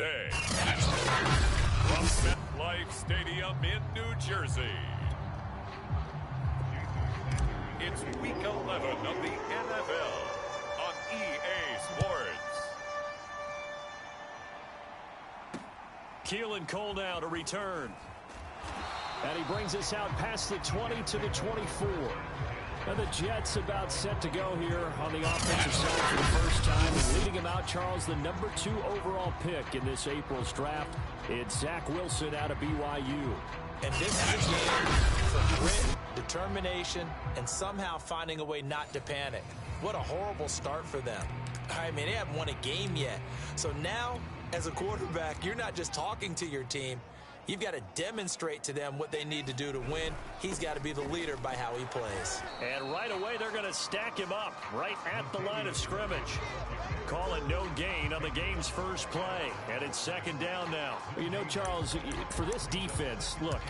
today. From MetLife Stadium in New Jersey, it's Week 11 of the NFL on EA Sports. Keelan Cole now to return. And he brings us out past the 20 to the 24. And the Jets about set to go here on the offensive side for the first time. And leading him out, Charles, the number 2 overall pick in this April's draft. It's Zach Wilson out of BYU. And this is a game for grit, determination, and somehow finding a way not to panic. What a horrible start for them. I mean, they haven't won a game yet. So now, as a quarterback, you're not just talking to your team. You've got to demonstrate to them what they need to do to win. He's got to be the leader by how he plays. And right away, they're going to stack him up right at the line of scrimmage. Call it no gain on the game's first play. And it's second down now. You know, Charles, for this defense, look,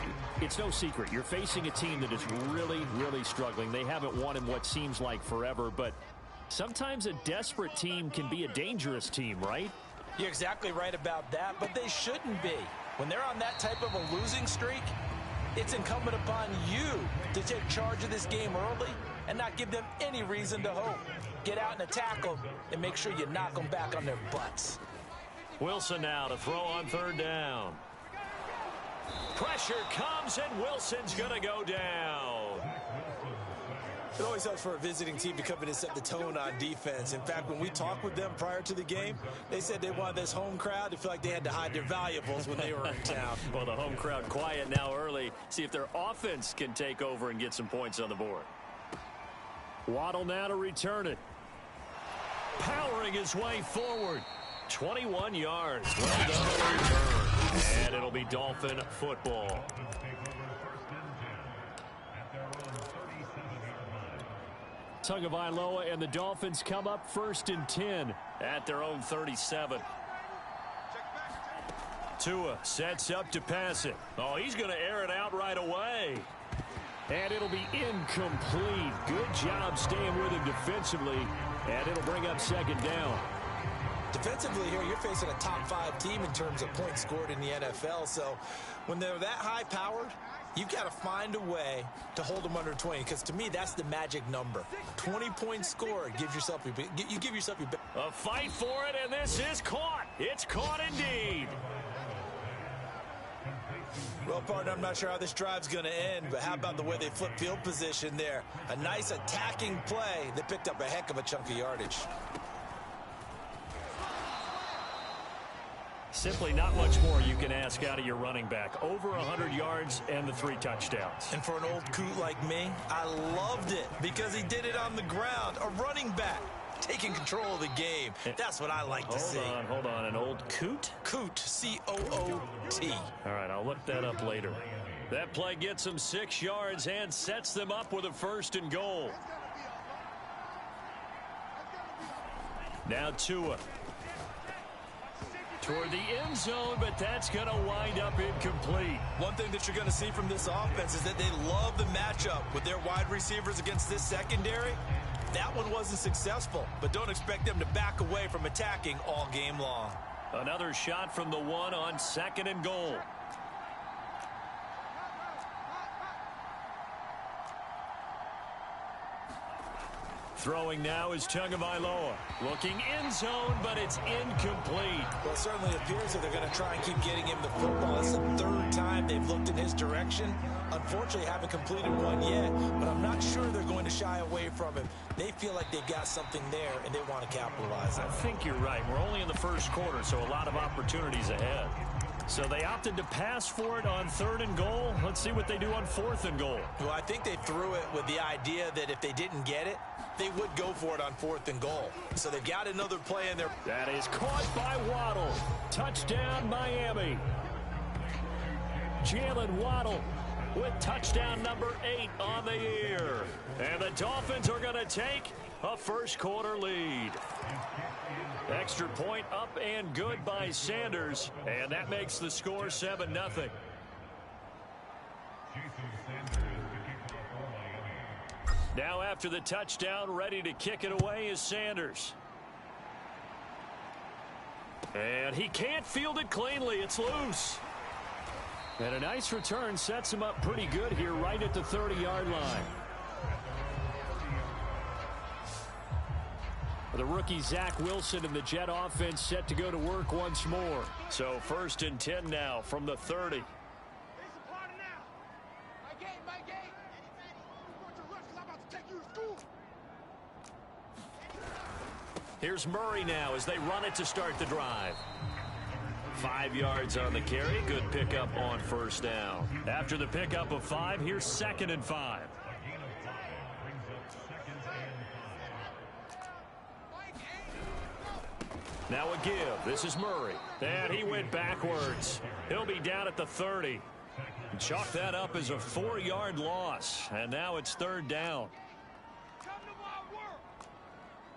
it's no secret. You're facing a team that is really, really struggling. They haven't won in what seems like forever. But sometimes a desperate team can be a dangerous team, right? You're exactly right about that, but they shouldn't be. When they're on that type of a losing streak, it's incumbent upon you to take charge of this game early and not give them any reason to hope. Get out and attack them and make sure you knock them back on their butts. Wilson now to throw on third down. Pressure comes and Wilson's going to go down. It always helps for a visiting team to come in and set the tone on defense. In fact, when we talked with them prior to the game, they said they wanted this home crowd to feel like they had to hide their valuables when they were in town. Well, the home crowd quiet now early. See if their offense can take over and get some points on the board. Waddle now to return it. Powering his way forward. 21 yards. Well done on the return. And it'll be Dolphin football. Tagovailoa and the Dolphins come up first and 10 at their own 37. Tua sets up to pass it. Oh, he's going to air it out right away. And it'll be incomplete. Good job staying with him defensively. And it'll bring up second down. Defensively here, you're facing a top 5 team in terms of points scored in the NFL. So when they're that high-powered, you've got to find a way to hold them under 20, because to me, that's the magic number. 20 points scored gives yourself you give yourself your a fight for it, and this is caught. It's caught indeed. Well, partner, I'm not sure how this drive's going to end, but how about the way they flip field position there? A nice attacking play that picked up a heck of a chunk of yardage. Simply not much more you can ask out of your running back. Over 100 yards and the 3 touchdowns. And for an old coot like me, I loved it because he did it on the ground. A running back taking control of the game. That's what I like to see. Hold on. An old coot? Coot, C-O-O-T. All right, I'll look that up later. That play gets them 6 yards and sets them up with a first and goal. Now Tua. Toward the end zone, but that's going to wind up incomplete. One thing that you're going to see from this offense is that they love the matchup with their wide receivers against this secondary. That one wasn't successful, but don't expect them to back away from attacking all game long. Another shot from the 1 on second and goal. Throwing now is Tagovailoa. Looking end zone, but it's incomplete. Well, it certainly appears that they're going to try and keep getting him the football. It's the 3rd time they've looked in his direction. Unfortunately, haven't completed one yet, but I'm not sure they're going to shy away from him. They feel like they've got something there, and they want to capitalize on it. I think you're right. We're only in the first quarter, so a lot of opportunities ahead. So they opted to pass for it on 3rd and goal. Let's see what they do on 4th and goal. Well, I think they threw it with the idea that if they didn't get it, they would go for it on 4th and goal. So they've got another play in there. That is caught by Waddle. Touchdown, Miami. Jalen Waddle with touchdown number 8 on the year. And the Dolphins are going to take a first quarter lead. Extra point up and good by Sanders. And that makes the score 7-0. Now after the touchdown, ready to kick it away is Sanders. And he can't field it cleanly. It's loose. And a nice return sets him up pretty good here right at the 30-yard line. The rookie Zach Wilson and the Jet offense set to go to work once more. So 1st and 10 now from the 30. Here's Murray now as they run it to start the drive. 5 yards on the carry. Good pickup on 1st down. After the pickup of 5, here's 2nd and 5. Now a give. This is Murray. And he went backwards. He'll be down at the 30. Chalk that up as a 4-yard loss. And now it's 3rd down. Come to my work.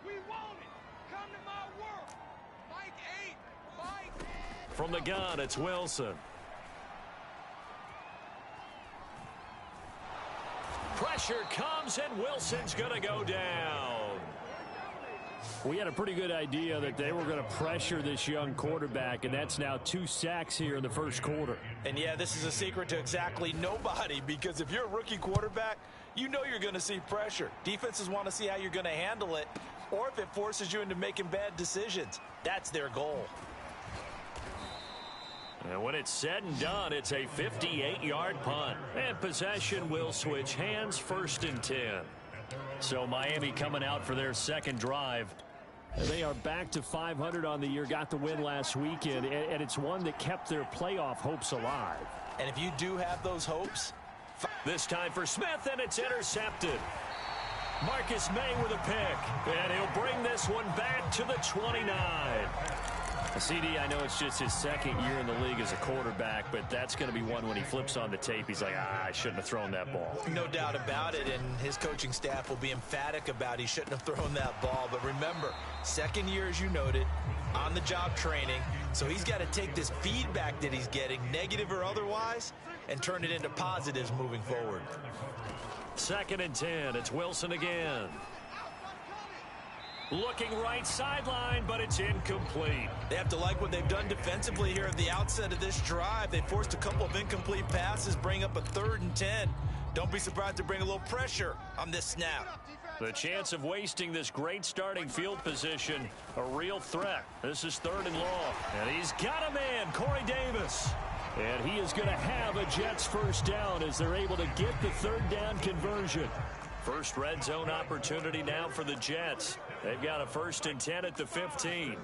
We want it. Come to my work. Mike 8. Mike. From the gun, it's Wilson. Pressure comes, and Wilson's going to go down. We had a pretty good idea that they were going to pressure this young quarterback, and that's now 2 sacks here in the 1st quarter. And, yeah, this is a secret to exactly nobody, because if you're a rookie quarterback, you know you're going to see pressure. Defenses want to see how you're going to handle it, or if it forces you into making bad decisions. That's their goal. And when it's said and done, it's a 58-yard punt. And possession will switch hands, 1st and 10. So Miami coming out for their 2nd drive. They are back to 500 on the year, got the win last weekend, and it's one that kept their playoff hopes alive. And if you do have those hopes... This time for Smith, and it's intercepted. Marcus May with a pick, and he'll bring this one back to the 29. CD, I know it's just his 2nd year in the league as a quarterback, but that's going to be one when he flips on the tape. He's like, I shouldn't have thrown that ball. No doubt about it, and his coaching staff will be emphatic about he shouldn't have thrown that ball. But remember, 2nd year, as you noted, on-the-job training. So he's got to take this feedback that he's getting, negative or otherwise, and turn it into positives moving forward. 2nd and 10. It's Wilson again. Looking right sideline, but it's incomplete. They have to like what they've done defensively here at the outset of this drive. They forced a couple of incomplete passes, bring up a 3rd and 10. Don't be surprised to bring a little pressure on this snap. The chance of wasting this great starting field position, a real threat. This is 3rd and long. And he's got a man, Corey Davis. And he is going to have a Jets 1st down as they're able to get the 3rd down conversion. First red zone opportunity now for the Jets. They've got a 1st and 10 at the 15.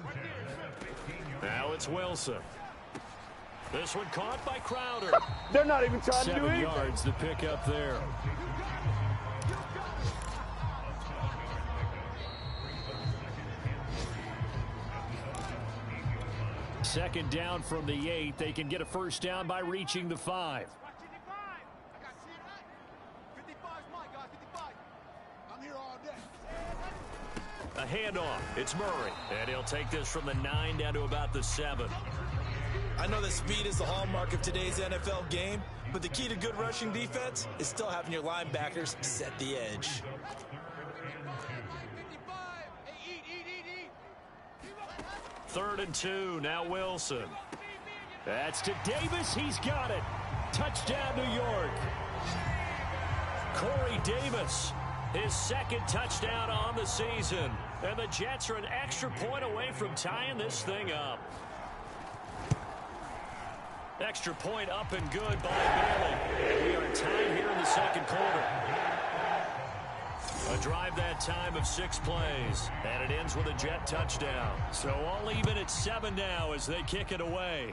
Now it's Wilson. This one caught by Crowder. They're not even trying to do 7 anything. yards to pick up there. Second down from the 8. They can get a 1st down by reaching the 5. A handoff. It's Murray. And he'll take this from the 9 down to about the 7. I know that speed is the hallmark of today's NFL game, but the key to good rushing defense is still having your linebackers set the edge. Third and 2. Now Wilson. That's to Davis. He's got it. Touchdown, New York. Corey Davis, his 2nd touchdown on the season. And the Jets are an extra point away from tying this thing up. Extra point up and good by Bailey. And we are tied here in the 2nd quarter. A drive that time of 6 plays. And it ends with a Jet touchdown. So all even at 7 now as they kick it away.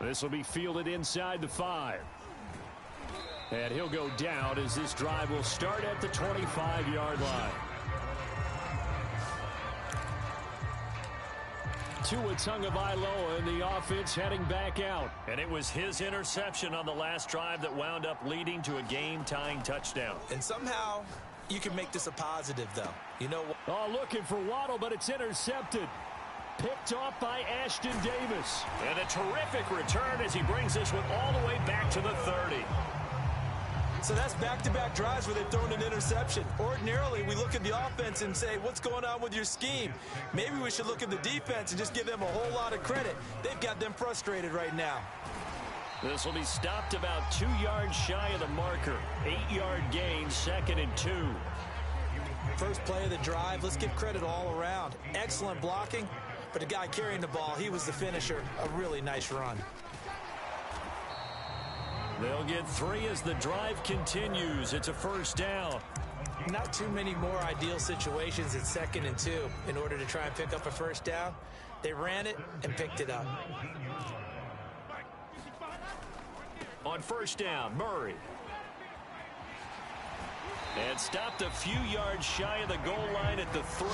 This will be fielded inside the 5. And he'll go down as this drive will start at the 25-yard line. Tua Tagovailoa in the offense heading back out. And it was his interception on the last drive that wound up leading to a game-tying touchdown. And somehow you can make this a positive, though. You know what? Oh, looking for Waddle, but it's intercepted. Picked off by Ashton Davis. And a terrific return as he brings this one all the way back to the 30. So that's back-to-back drives where they've thrown an interception. Ordinarily, we look at the offense and say, what's going on with your scheme? Maybe we should look at the defense and just give them a whole lot of credit. They've got them frustrated right now. This will be stopped about 2 yards shy of the marker. 8-yard gain, 2nd and 2. First play of the drive, let's give credit all around. Excellent blocking, but the guy carrying the ball, he was the finisher. A really nice run. They'll get 3 as the drive continues. It's a first down. Not too many more ideal situations at 2nd and 2 in order to try and pick up a first down. They ran it and picked it up. On first down, Murray. And stopped a few yards shy of the goal line at the 3.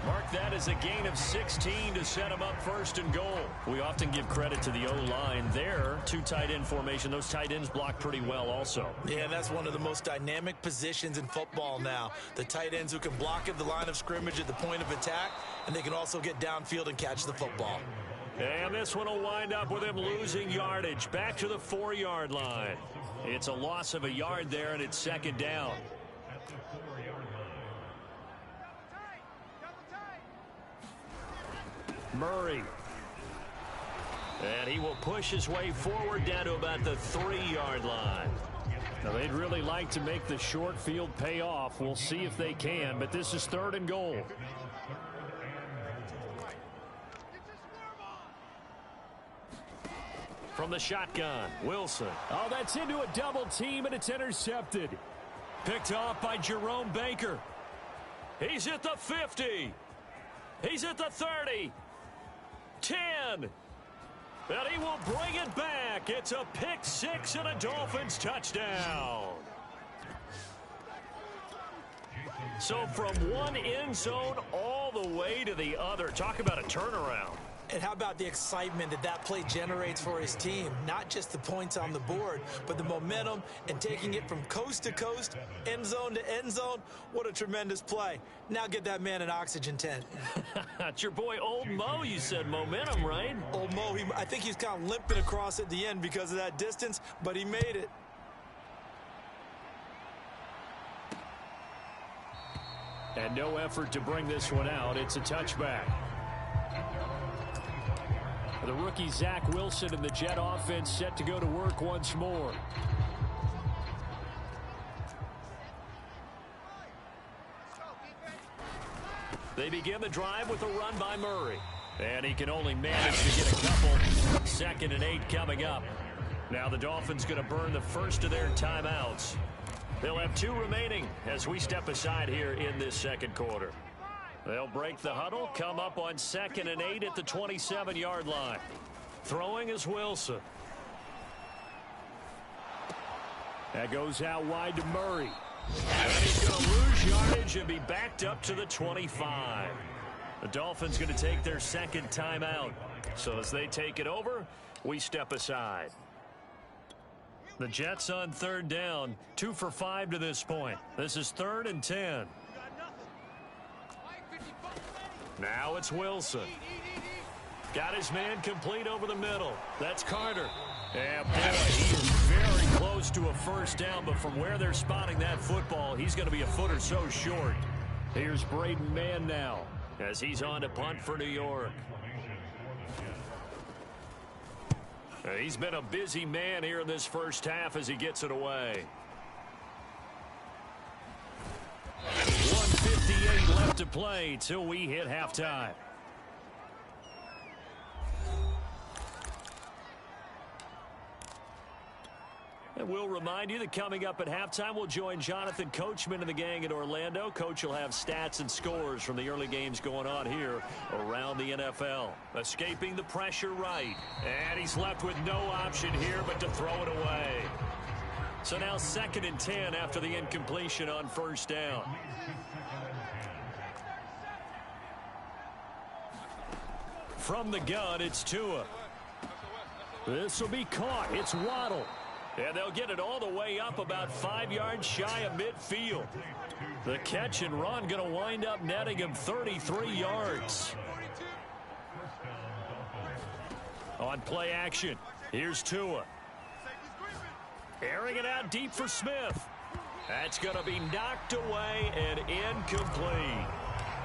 Mark that as a gain of 16 to set him up 1st and goal. We often give credit to the O-line there. 2 tight end formation. Those tight ends block pretty well also. Yeah, that's one of the most dynamic positions in football now. The tight ends who can block at the line of scrimmage at the point of attack, and they can also get downfield and catch the football. And this one will wind up with him losing yardage. Back to the 4-yard line. It's a loss of a yard there, and it's 2nd down. Murray. And he will push his way forward down to about the 3-yard line. Now, they'd really like to make the short field pay off. We'll see if they can, but this is 3rd and goal. From the shotgun, Wilson. Oh, that's into a double team, and it's intercepted. Picked off by Jerome Baker. He's at the 50. He's at the 30. 10. And he will bring it back. It's a pick 6 and a Dolphins touchdown. So from one end zone all the way to the other. Talk about a turnaround. And how about the excitement that that play generates for his team? Not just the points on the board, but the momentum and taking it from coast to coast, end zone to end zone. What a tremendous play. Now get that man an oxygen tent. It's your boy Old Mo, you said. Momentum, right? Old Mo, I think he's kind of limping across at the end because of that distance, but he made it. And no effort to bring this one out. It's a touchback. The rookie Zach Wilson and the Jet offense set to go to work once more. They begin the drive with a run by Murray. And he can only manage to get a couple. 2nd and 8 coming up. Now the Dolphins going to burn the first of their timeouts. They'll have 2 remaining as we step aside here in this 2nd quarter. They'll break the huddle, come up on 2nd and 8 at the 27-yard line. Throwing is Wilson. That goes out wide to Murray. And he's going to lose yardage and be backed up to the 25. The Dolphins going to take their 2nd timeout. So as they take it over, we step aside. The Jets on 3rd down, 2 for 5 to this point. This is 3rd and 10. Now it's Wilson. Got his man complete over the middle. That's Carter. And boy, he is very close to a first down, but from where they're spotting that football, he's going to be a foot or so short. Here's Braden Mann now as he's on to punt for New York. He's been a busy man here in this first half as he gets it away. 1:58 left to play till we hit halftime. And we'll remind you that coming up at halftime, we'll join Jonathan Coachman and the gang in Orlando. Coach will have stats and scores from the early games going on here around the NFL. Escaping the pressure right. And he's left with no option here but to throw it away. So now 2nd and 10 after the incompletion on first down. From the gun, it's Tua. This will be caught. It's Waddle. And they'll get it all the way up about 5 yards shy of midfield. The catch and run going to wind up netting him 33 yards. On play action, here's Tua. Airing it out deep for Smith. That's going to be knocked away and incomplete.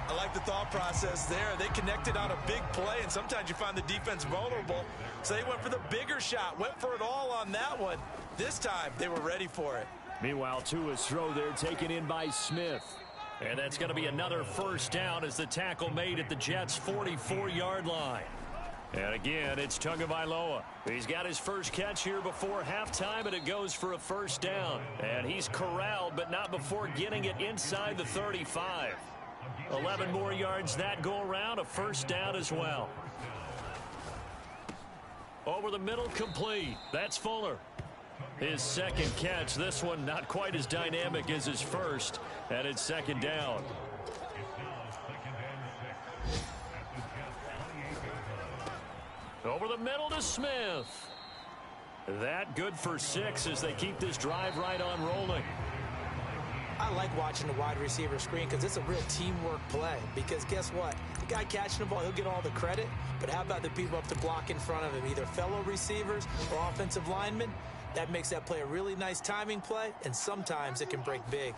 I like the thought process there. They connected on a big play, and sometimes you find the defense vulnerable. So they went for the bigger shot, went for it all on that one. This time, they were ready for it. Meanwhile, Tua's throw there taken in by Smith. And that's going to be another first down as the tackle made at the Jets' 44-yard line. And again, it's Tagovailoa. He's got his first catch here before halftime, and it goes for a first down. And he's corralled, but not before getting it inside the 35. 11 more yards that go around, a first down as well. Over the middle, complete. That's Fuller. His second catch, this one not quite as dynamic as his first, and it's second down. Over the middle to Smith. That good for 6 as they keep this drive right on rolling. I like watching the wide receiver screen because it's a real teamwork play. Because guess what? The guy catching the ball, he'll get all the credit. But how about the people up to block in front of him, either fellow receivers or offensive linemen? That makes that play a really nice timing play, and sometimes it can break big.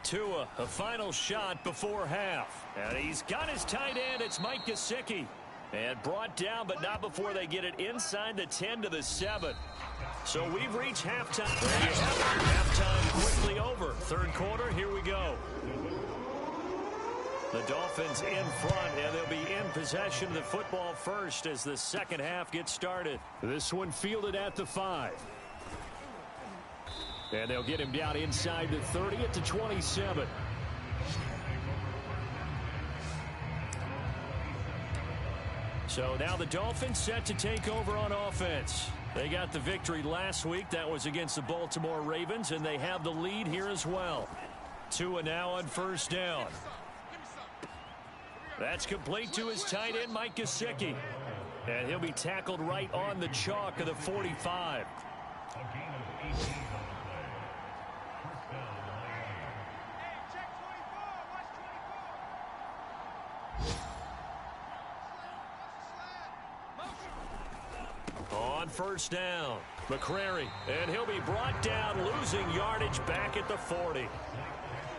Tua, a final shot before half. And he's got his tight end. It's Mike Gesicki. And brought down, but not before they get it inside the 10 to the 7. So we've reached halftime. There you have it. Halftime quickly over. Third quarter, here we go. The Dolphins in front, and they'll be in possession of the football first as the second half gets started. This one fielded at the 5. And they'll get him down inside the 30 at the 27. So now the Dolphins set to take over on offense. They got the victory last week. That was against the Baltimore Ravens, and they have the lead here as well. Tua now on first down. That's complete to his tight end, Mike Gesicki. And he'll be tackled right on the chalk of the 45. On first down, McCrary, and he'll be brought down, losing yardage back at the 40.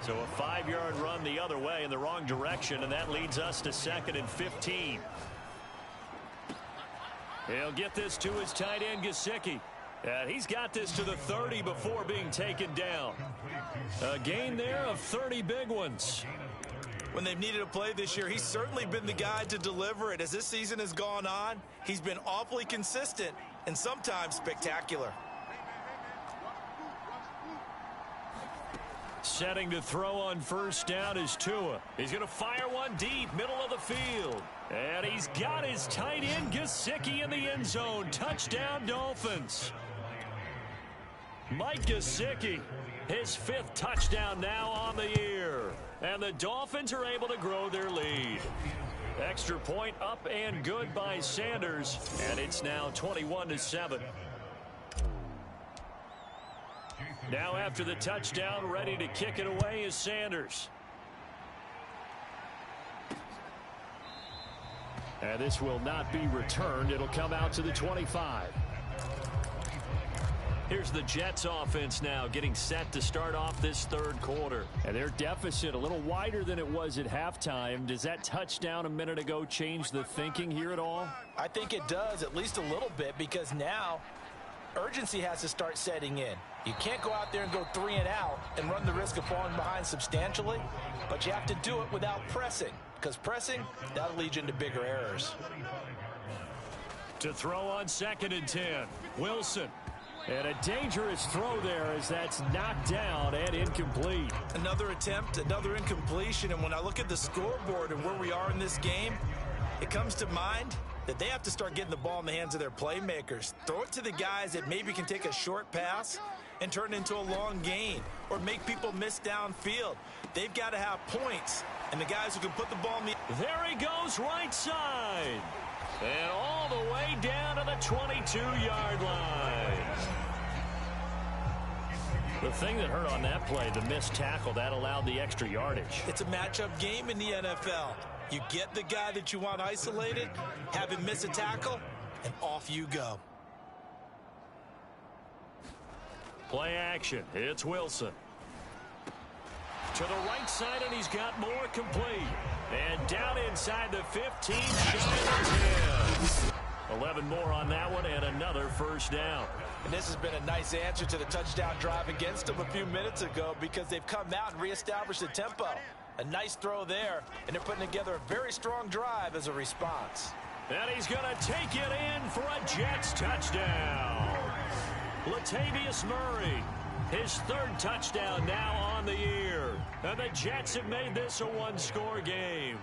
So a 5-yard run the other way in the wrong direction, and that leads us to 2nd and 15. He'll get this to his tight end, Gesicki. And he's got this to the 30 before being taken down. A gain there of 30 big ones. When they've needed a play this year, he's certainly been the guy to deliver it. As this season has gone on, he's been awfully consistent and sometimes spectacular. Setting to throw on first down is Tua. He's going to fire one deep, middle of the field. And he's got his tight end, Gesicki, in the end zone. Touchdown, Dolphins. Mike Gesicki, his 5th touchdown now on the year. And the Dolphins are able to grow their lead. Extra point up and good by Sanders. And it's now 21-7. Now after the touchdown, ready to kick it away is Sanders. And this will not be returned. It'll come out to the 25. Here's the Jets offense now getting set to start off this third quarter. And their deficit a little wider than it was at halftime. Does that touchdown a minute ago change the thinking here at all? I think it does, at least a little bit, because now urgency has to start setting in. You can't go out there and go 3 and out and run the risk of falling behind substantially, but you have to do it without pressing, because pressing, that'll lead you into bigger errors. To throw on 2nd and 10, Wilson. And a dangerous throw there as that's knocked down and incomplete. Another attempt, another incompletion, and when I look at the scoreboard and where we are in this game, it comes to mind that they have to start getting the ball in the hands of their playmakers. Throw it to the guys that maybe can take a short pass and turn it into a long gain or make people miss downfield. They've got to have points, and the guys who can put the ball in the... There he goes right side. And all the way down to the 22-yard line. The thing that hurt on that play, the missed tackle, that allowed the extra yardage. It's a matchup game in the NFL. You get the guy that you want isolated, have him miss a tackle, and off you go. Play action. It's Wilson. To the right side, and he's got more complete. And down inside the 15, shy of 10. 11 more on that one, and another first down. And this has been a nice answer to the touchdown drive against them a few minutes ago because they've come out and reestablished the tempo. A nice throw there, and they're putting together a very strong drive as a response. And he's going to take it in for a Jets touchdown. Latavius Murray, his third touchdown now on the year. And the Jets have made this a one-score game.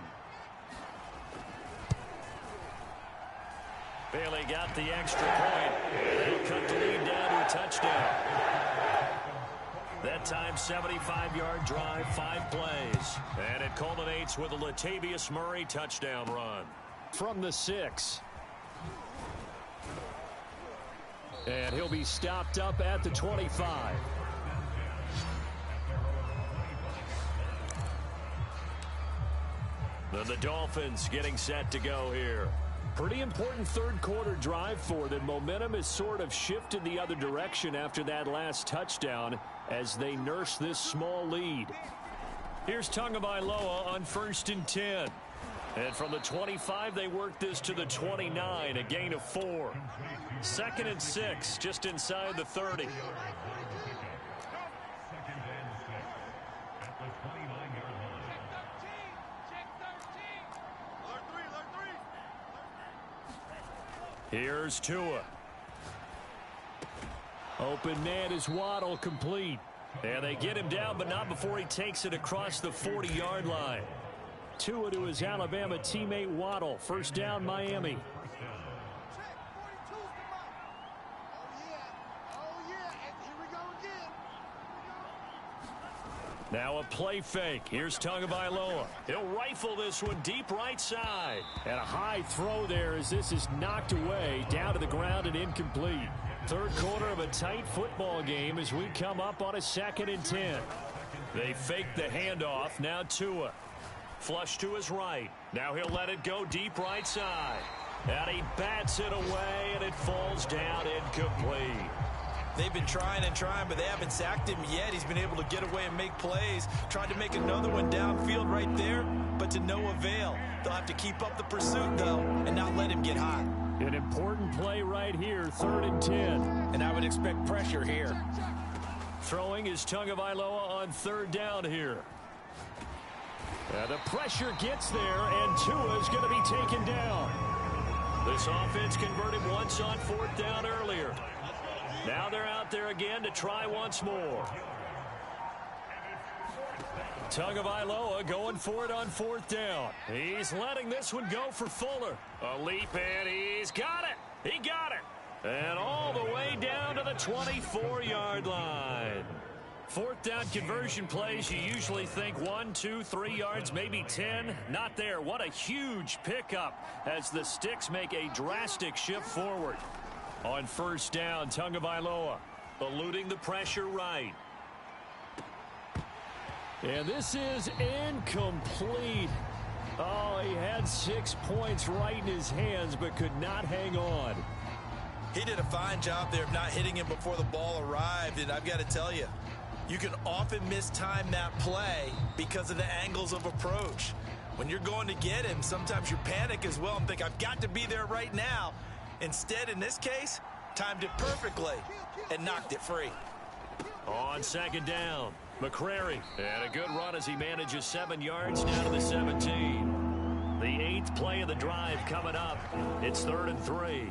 Bailey got the extra point. And he'll cut the lead down to a touchdown. That time, 75-yard drive, 5 plays. And it culminates with a Latavius Murray touchdown run. From the 6. And he'll be stopped up at the 25. Then the Dolphins getting set to go here. Pretty important third quarter drive for them. Momentum has sort of shifted the other direction after that last touchdown as they nurse this small lead. Here's Tagovailoa on 1st and 10. And from the 25, they work this to the 29, a gain of 4. 2nd and 6, just inside the 30. Here's Tua. Open man is Waddle, complete. And they get him down, but not before he takes it across the 40-yard line. Tua to his Alabama teammate Waddle. First down, Miami. Now a play fake. Here's Tagovailoa. He'll rifle this one deep right side. And a high throw there as this is knocked away, down to the ground and incomplete. Third quarter of a tight football game as we come up on a 2nd and 10. They fake the handoff. Now Tua. Flush to his right. Now he'll let it go deep right side. And he bats it away, and it falls down incomplete. They've been trying and trying, but they haven't sacked him yet. He's been able to get away and make plays. Tried to make another one downfield right there, but to no avail. They'll have to keep up the pursuit, though, and not let him get hot. An important play right here, 3rd and 10. And I would expect pressure here. Throwing is Tagovailoa on 3rd down here. The pressure gets there, and Tua is going to be taken down. This offense converted once on 4th down earlier. Now they're out there again to try once more. Tagovailoa going for it on 4th down. He's letting this one go for Fuller. A leap, and he's got it. He got it. And all the way down to the 24-yard line. 4th down conversion plays, you usually think 1, 2, 3 yards, maybe 10. Not there. What a huge pickup as the Sticks make a drastic shift forward. On 1st down, Tagovailoa eluding the pressure right. And this is incomplete. Oh, he had 6 points right in his hands, but could not hang on. He did a fine job there of not hitting him before the ball arrived, and I've got to tell you, you can often mistime that play because of the angles of approach. When you're going to get him, sometimes you panic as well and think, I've got to be there right now. Instead, in this case, timed it perfectly and knocked it free. On 2nd down, McCrary. And a good run as he manages 7 yards down to the 17. The 8th play of the drive coming up. It's 3rd and 3.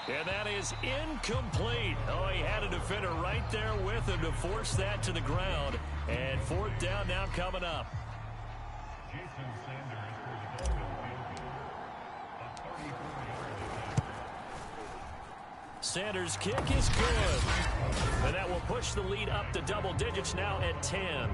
And that is incomplete. Oh, he had a defender right there with him to force that to the ground. And 4th down now coming up. Sanders' kick is good. And that will push the lead up to double digits now at 10.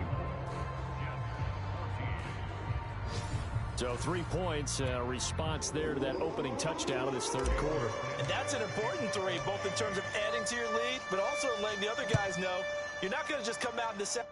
So 3 points, response there to that opening touchdown of this third quarter. And that's an important 3, both in terms of adding to your lead, but also letting the other guys know you're not going to just come out in the second.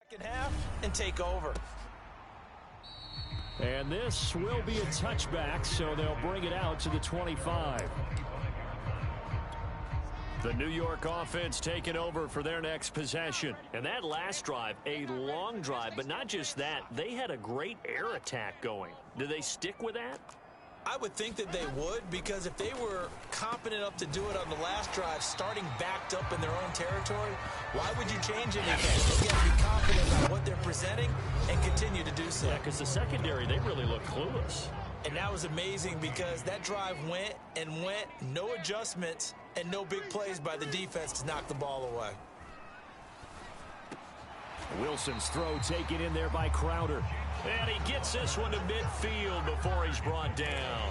Second half and take over. And this will be a touchback, so they'll bring it out to the 25. The New York offense taking over for their next possession. And that last drive, a long drive, but not just that. They had a great air attack going. Do they stick with that? I would think that they would, because if they were competent enough to do it on the last drive, starting backed up in their own territory, why would you change anything? They got to be confident about what they're presenting and continue to do so. Yeah, because the secondary, they really look clueless. And that was amazing because that drive went and went, no adjustments, and no big plays by the defense to knock the ball away. Wilson's throw taken in there by Crowder. And he gets this one to midfield before he's brought down.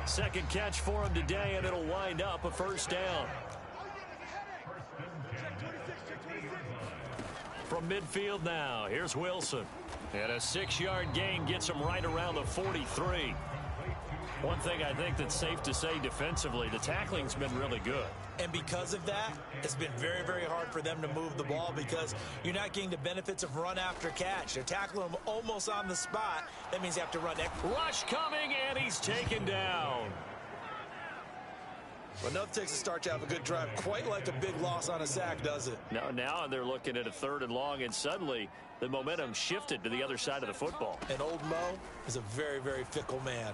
Second catch for him today, and it'll wind up a first down. From midfield now, here's Wilson. And a 6-yard gain gets him right around the 43. One thing I think that's safe to say defensively, the tackling's been really good. And because of that, it's been very, very hard for them to move the ball because you're not getting the benefits of run after catch. They're tackling him almost on the spot. That means you have to run extra. Rush coming, and he's taken down. Well, nothing takes a start to have a good drive, quite like a big loss on a sack, does it? Now they're looking at a 3rd and long, and suddenly the momentum shifted to the other side of the football. And old Mo is a very, very fickle man.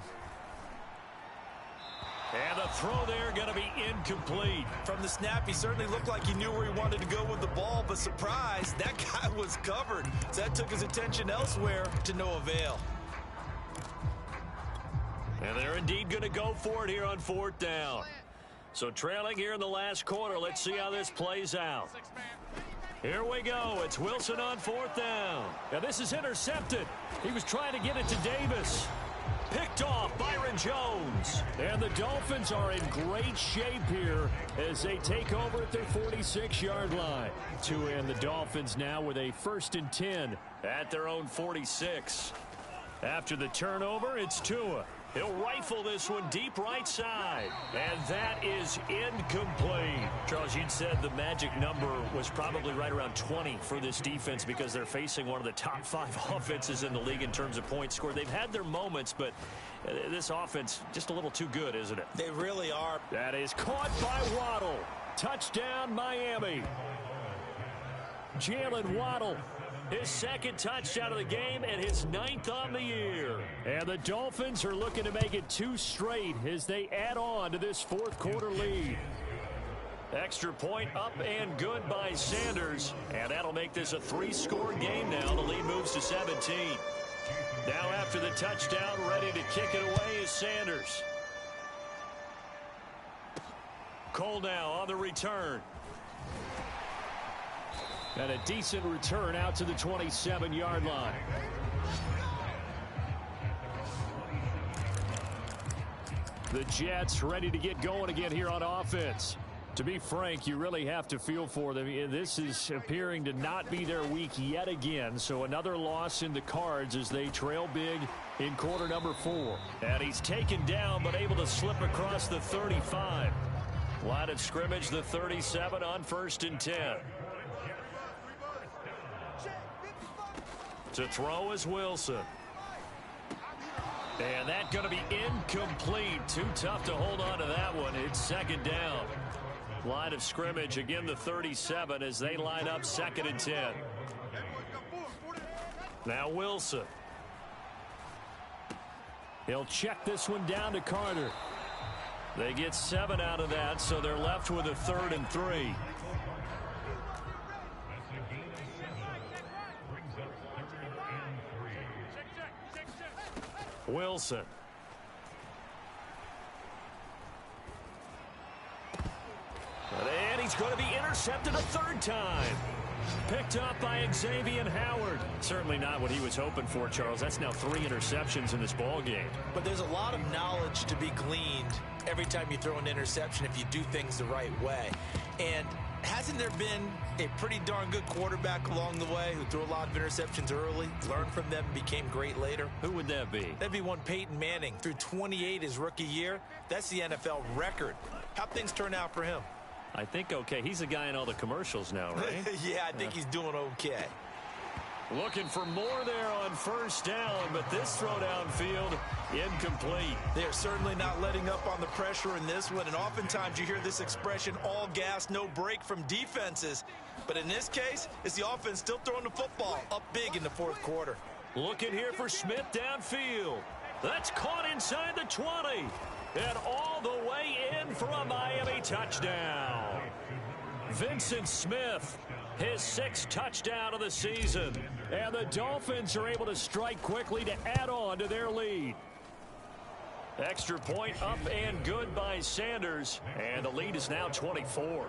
And the throw there going to be incomplete. From the snap, he certainly looked like he knew where he wanted to go with the ball, but surprise, that guy was covered. So that took his attention elsewhere to no avail. And they're indeed going to go for it here on 4th down. So trailing here in the last quarter, let's see how this plays out. Here we go. It's Wilson on 4th down. Now this is intercepted. He was trying to get it to Davis. Picked off Byron Jones. And the Dolphins are in great shape here as they take over at their 46-yard line. To end the Dolphins now with a 1st and 10 at their own 46. After the turnover, it's Tua. He'll rifle this one deep right side. And that is incomplete. Charles, you'd said the magic number was probably right around 20 for this defense because they're facing one of the top 5 offenses in the league in terms of points scored. They've had their moments, but this offense just a little too good, isn't it? They really are. That is caught by Waddle. Touchdown, Miami. Jalen Waddle. His 2nd touchdown of the game and his 9th on the year. And the Dolphins are looking to make it 2 straight as they add on to this 4th quarter lead. Extra point up and good by Sanders. And that'll make this a 3-score game now. The lead moves to 17. Now after the touchdown, ready to kick it away is Sanders. Cole now on the return. And a decent return out to the 27-yard line. The Jets ready to get going again here on offense. To be frank, you really have to feel for them. This is appearing to not be their week yet again. So another loss in the cards as they trail big in quarter number 4. And he's taken down but able to slip across the 35. Line of scrimmage, the 37 on 1st and 10. To throw is Wilson. And that's going to be incomplete. Too tough to hold on to that one. It's 2nd down. Line of scrimmage, again the 37 as they line up 2nd and 10. Now Wilson. He'll check this one down to Carter. They get 7 out of that, so they're left with a 3rd and 3. Wilson. And he's going to be intercepted a 3rd time. Picked up by Xavier Howard. Certainly not what he was hoping for, Charles. That's now 3 interceptions in this ball game. But there's a lot of knowledge to be gleaned every time you throw an interception if you do things the right way. And hasn't there been a pretty darn good quarterback along the way who threw a lot of interceptions early, learned from them, and became great later? Who would that be? That'd be one Peyton Manning. Threw 28 his rookie year. That's the NFL record. How'd things turn out for him? I think okay. He's the guy in all the commercials now, right? Yeah, I think he's doing okay. Looking for more there on first down, but this throw downfield incomplete. They are certainly not letting up on the pressure in this one, and oftentimes you hear this expression, all gas, no break from defenses. But in this case, it's the offense still throwing the football up big in the fourth quarter. Looking here for Smith downfield. That's caught inside the 20. And all the way in for a Miami touchdown. Vincent Smith, his 6th touchdown of the season. And the Dolphins are able to strike quickly to add on to their lead. Extra point up and good by Sanders. And the lead is now 24.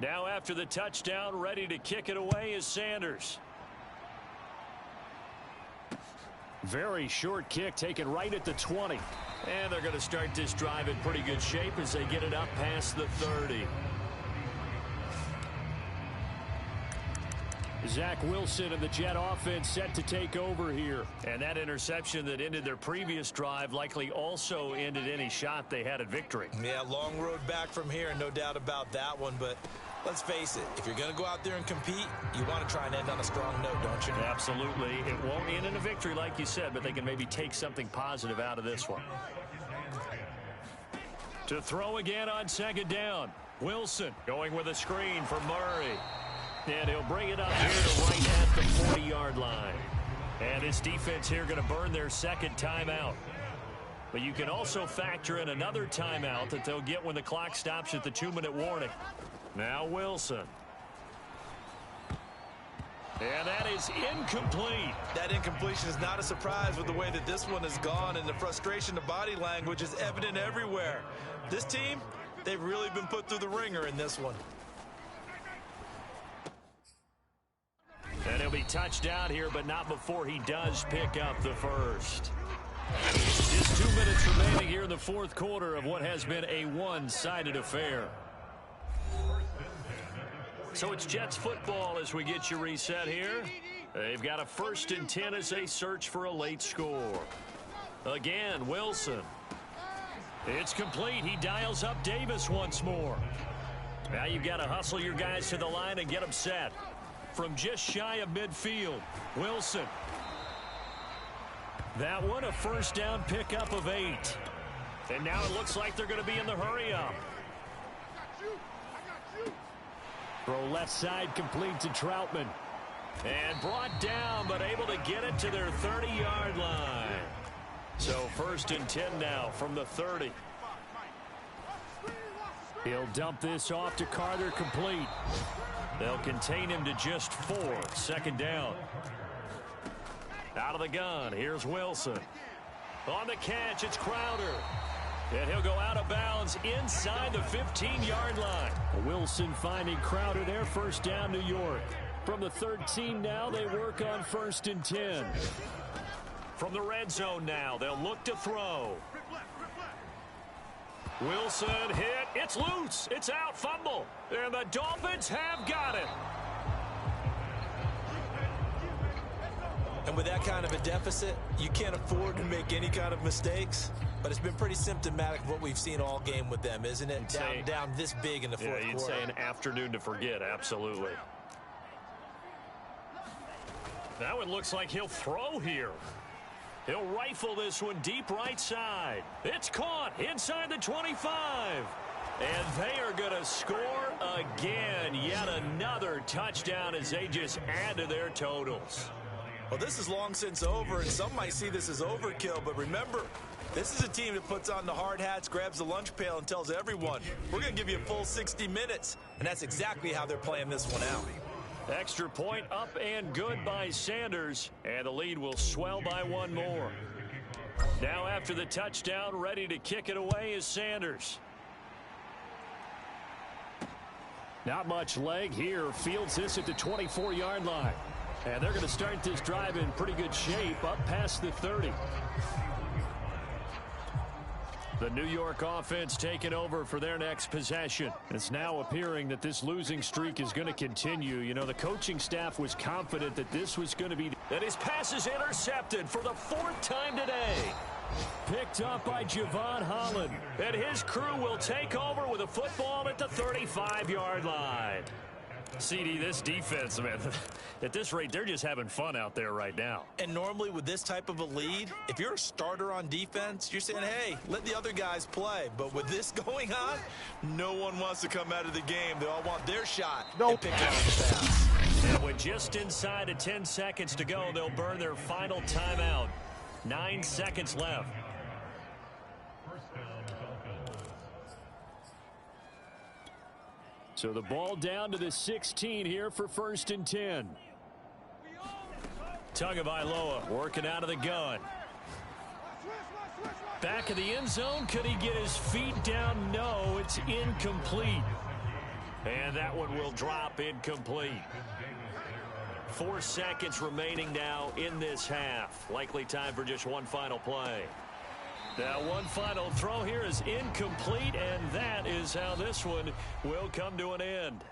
Now after the touchdown, ready to kick it away is Sanders. Very short kick taken right at the 20. And they're going to start this drive in pretty good shape as they get it up past the 30. Zach Wilson and the Jet offense set to take over here. And that interception that ended their previous drive likely also ended any shot they had at victory. Yeah, long road back from here, no doubt about that one. But let's face it, if you're going to go out there and compete, you want to try and end on a strong note, don't you? Absolutely. It won't end in a victory like you said, but they can maybe take something positive out of this one. To throw again on second down. Wilson going with a screen for Murray. And he'll bring it up here to right at the 40-yard line. And this defense here going to burn their second timeout. But you can also factor in another timeout that they'll get when the clock stops at the 2-minute warning. Now Wilson. And that is incomplete. That incompletion is not a surprise with the way that this one has gone, and the frustration of body language is evident everywhere. This team, they've really been put through the ringer in this one. And he'll be touched down here, but not before he does pick up the first. Just 2 minutes remaining here in the fourth quarter of what has been a one-sided affair. So it's Jets football as we get you reset here. They've got a 1st and 10 as they search for a late score. Again, Wilson. It's complete. He dials up Davis once more. Now you've got to hustle your guys to the line and get them set. From just shy of midfield, Wilson. That one, a first down pickup of 8. And now it looks like they're going to be in the hurry up. Throw left side complete to Troutman. And brought down, but able to get it to their 30-yard line. So 1st and 10 now from the 30. He'll dump this off to Carter complete. They'll contain him to just 4. 2nd down. Out of the gun, here's Wilson. On the catch, it's Crowder. And he'll go out of bounds inside the 15-yard line. Wilson finding Crowder there, 1st down, New York. From the 13 now, they work on 1st and 10. From the red zone now, they'll look to throw. Wilson hit. It's loose. It's out. Fumble. And the Dolphins have got it. And with that kind of a deficit, you can't afford to make any kind of mistakes. But it's been pretty symptomatic of what we've seen all game with them, isn't it? Down this big in the fourth quarter. You'd say an afternoon to forget. Absolutely. That one looks like he'll throw here. He'll rifle this one deep right side. It's caught inside the 25. And they are going to score again. Yet another touchdown as they just add to their totals. Well, this is long since over, and some might see this as overkill. But remember, this is a team that puts on the hard hats, grabs the lunch pail, and tells everyone, we're going to give you a full 60 minutes. And that's exactly how they're playing this one out. Extra point up and good by Sanders. And the lead will swell by 1 more. Now after the touchdown, ready to kick it away is Sanders. Not much leg here. Fields this at the 24-yard line. And they're going to start this drive in pretty good shape up past the 30. The New York offense taking over for their next possession. It's now appearing that this losing streak is going to continue. You know, the coaching staff was confident that this was going to be. And his pass is intercepted for the 4th time today. Picked up by Javon Holland. And his crew will take over with a football at the 35-yard line. CD, this defense, man, at this rate, they're just having fun out there right now. And normally with this type of a lead, if you're a starter on defense, you're saying, hey, let the other guys play. But with this going on, no one wants to come out of the game. They all want their shot and pick up the pass. And with just inside of 10 seconds to go, they'll burn their final timeout. 9 seconds left. So the ball down to the 16 here for 1st and 10. Tagovailoa working out of the gun. Back of the end zone. Could he get his feet down? No, it's incomplete. And that one will drop incomplete. 4 seconds remaining now in this half. Likely time for just one final play. Now one final throw here is incomplete, and that is how this one will come to an end.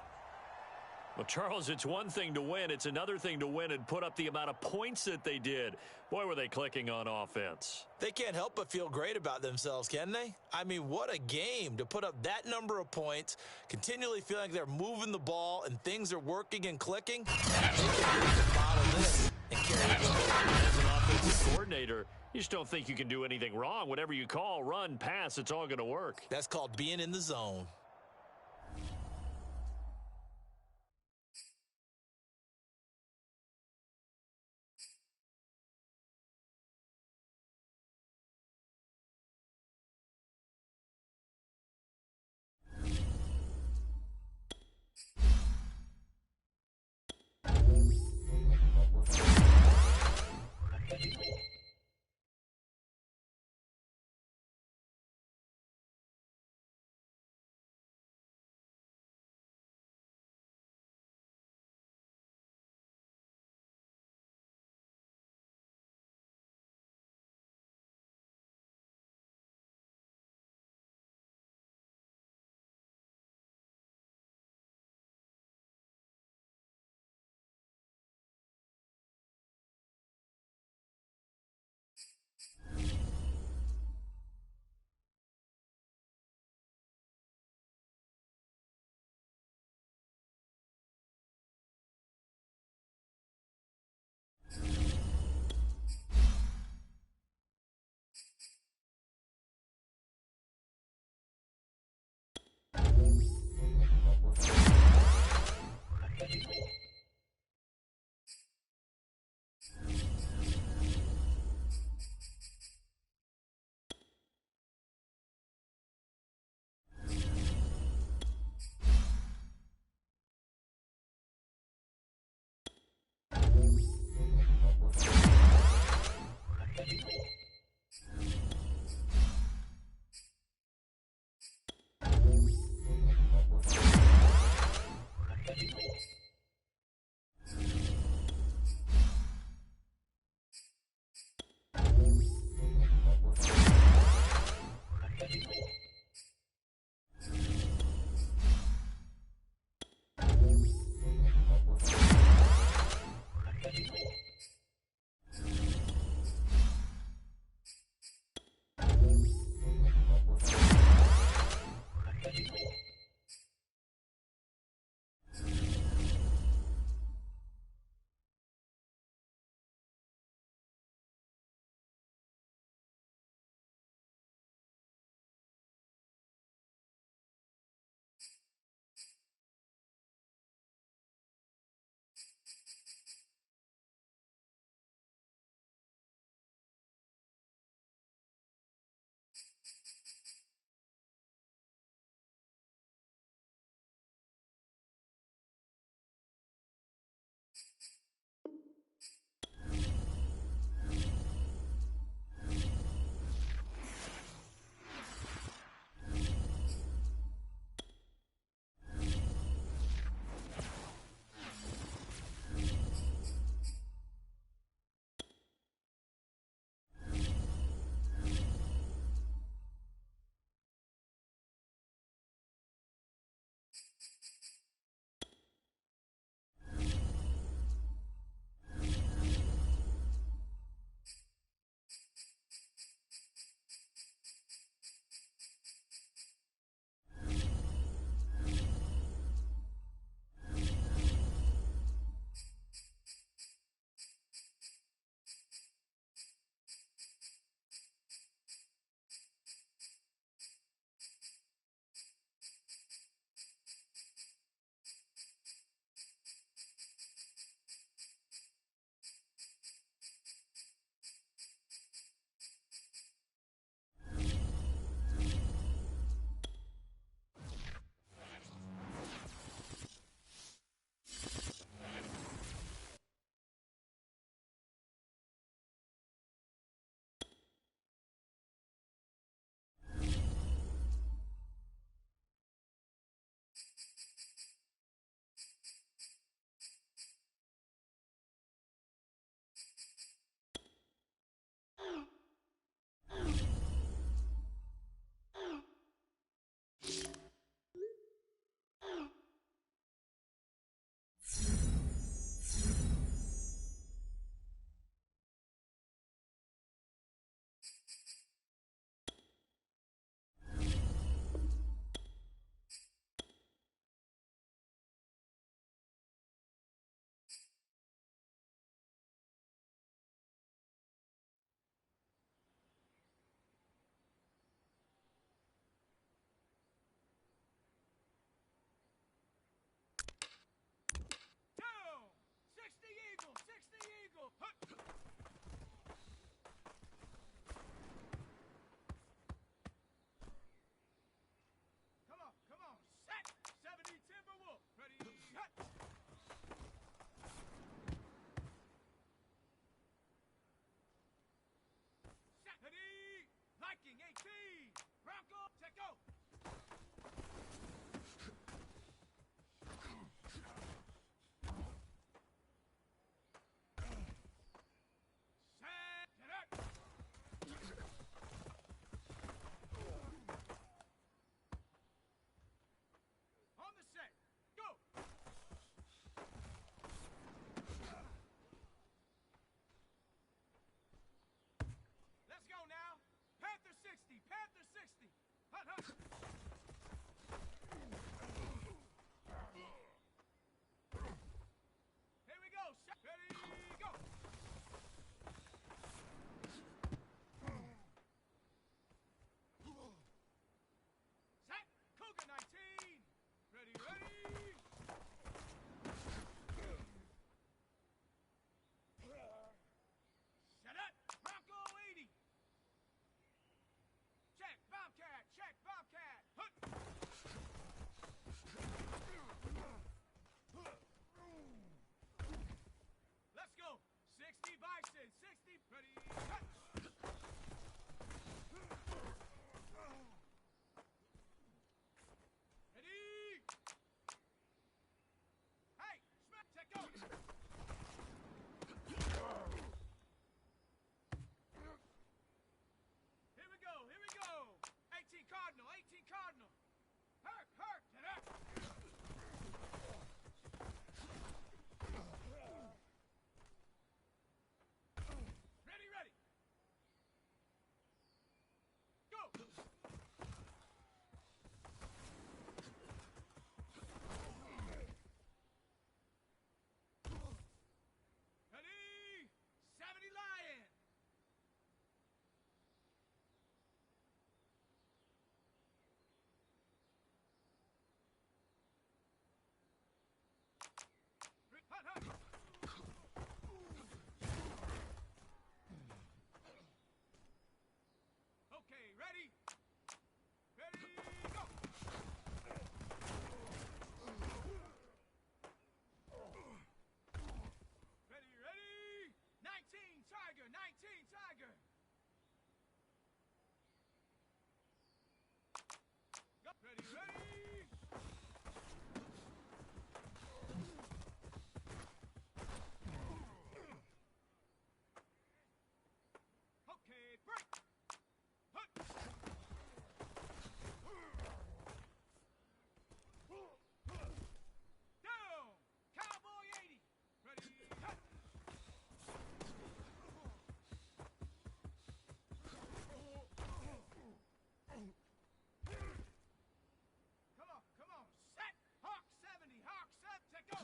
Well, Charles, it's one thing to win. It's another thing to win and put up the amount of points that they did. Boy, were they clicking on offense. They can't help but feel great about themselves, can they? I mean, what a game to put up that number of points, continually feeling like they're moving the ball and things are working and clicking. They can model this and carry it over. As an offensive coordinator, you just don't think you can do anything wrong. Whatever you call, run, pass, it's all going to work. That's called being in the zone. go!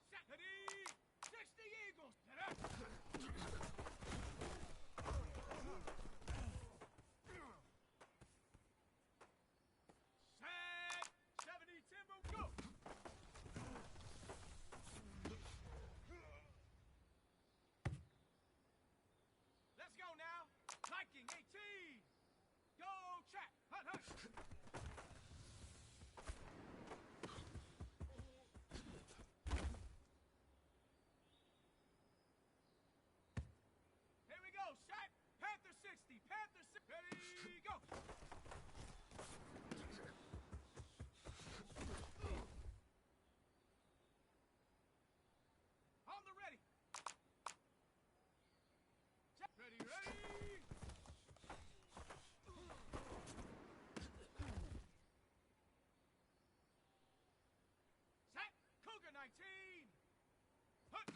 Set. Ready? 60 Eagles. Get up. Set. 70 Timber, go! Let's go now. Viking 18. Go track. Hunt, hunt. Here we go. Shot. Panther 60. Panther 60. Ready, go. On the ready. Ready, ready. Set. Cougar 19. Hunt.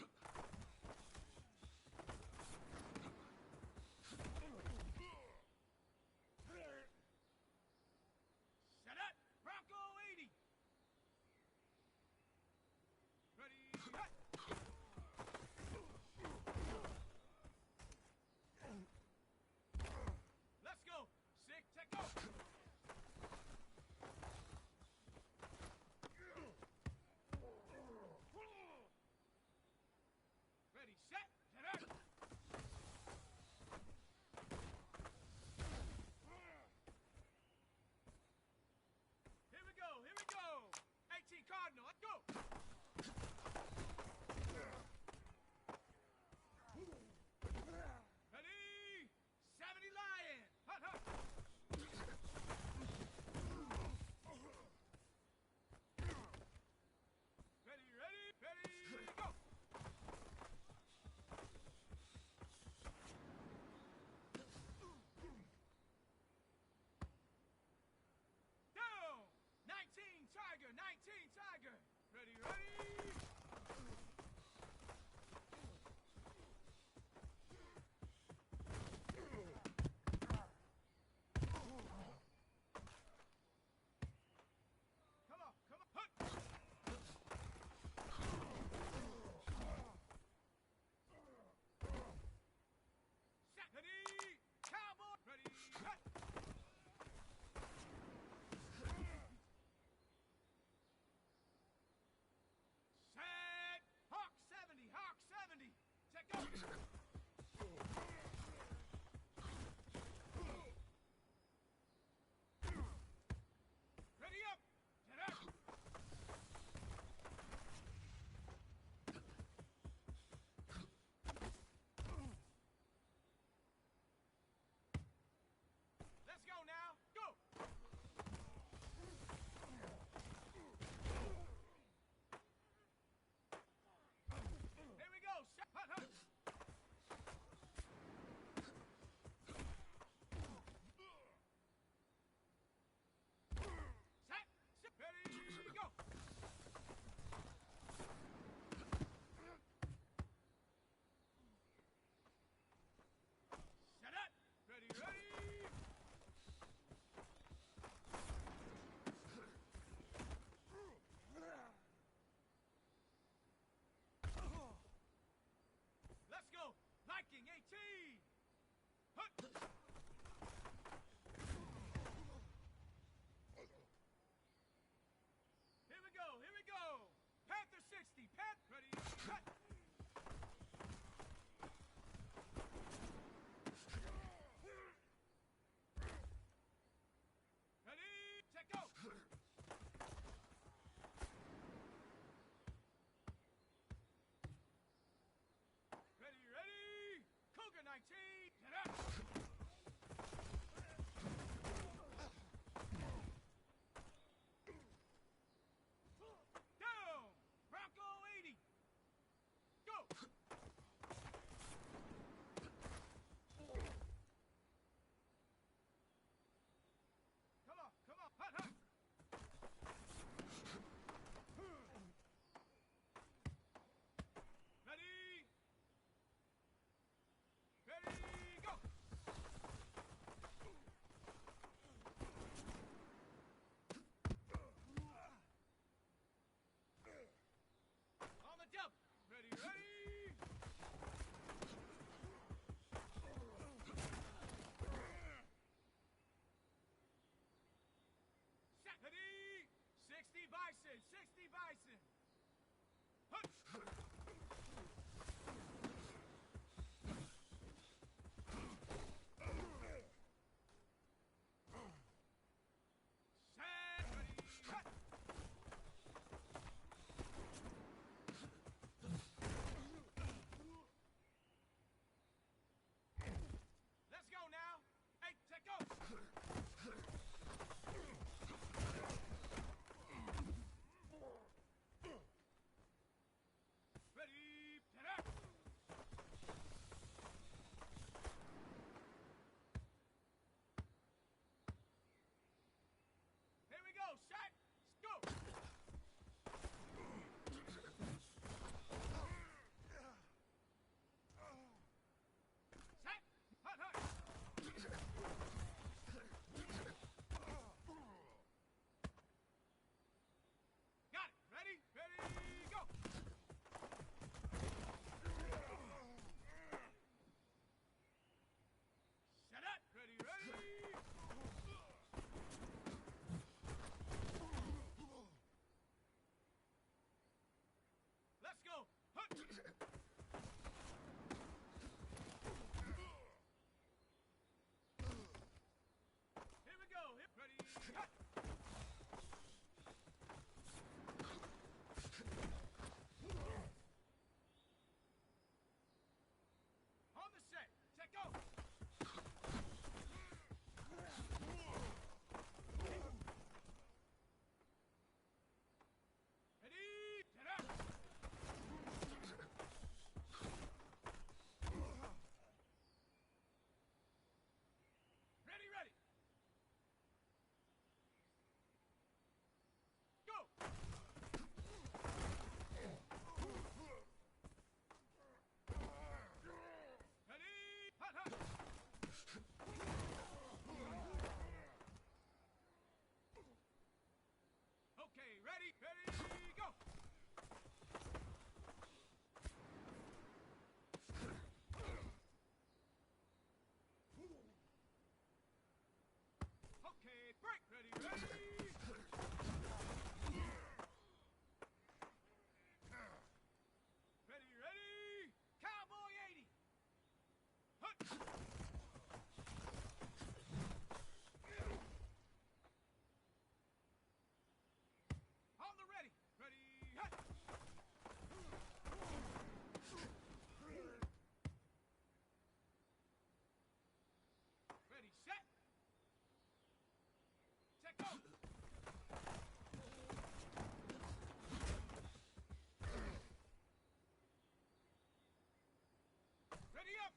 Ready up!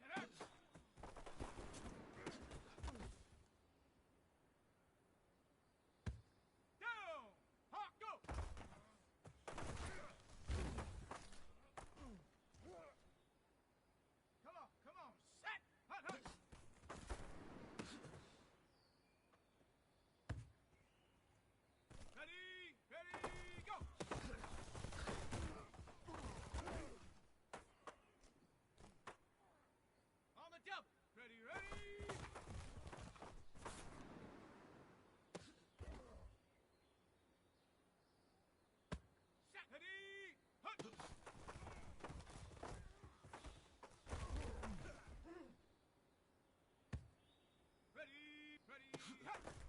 Get up! Down! Hawk, go! Come on, set! Hut, hut! Ready, go! On the jump! Ready! Set! Ready! Hut! Ready, hut!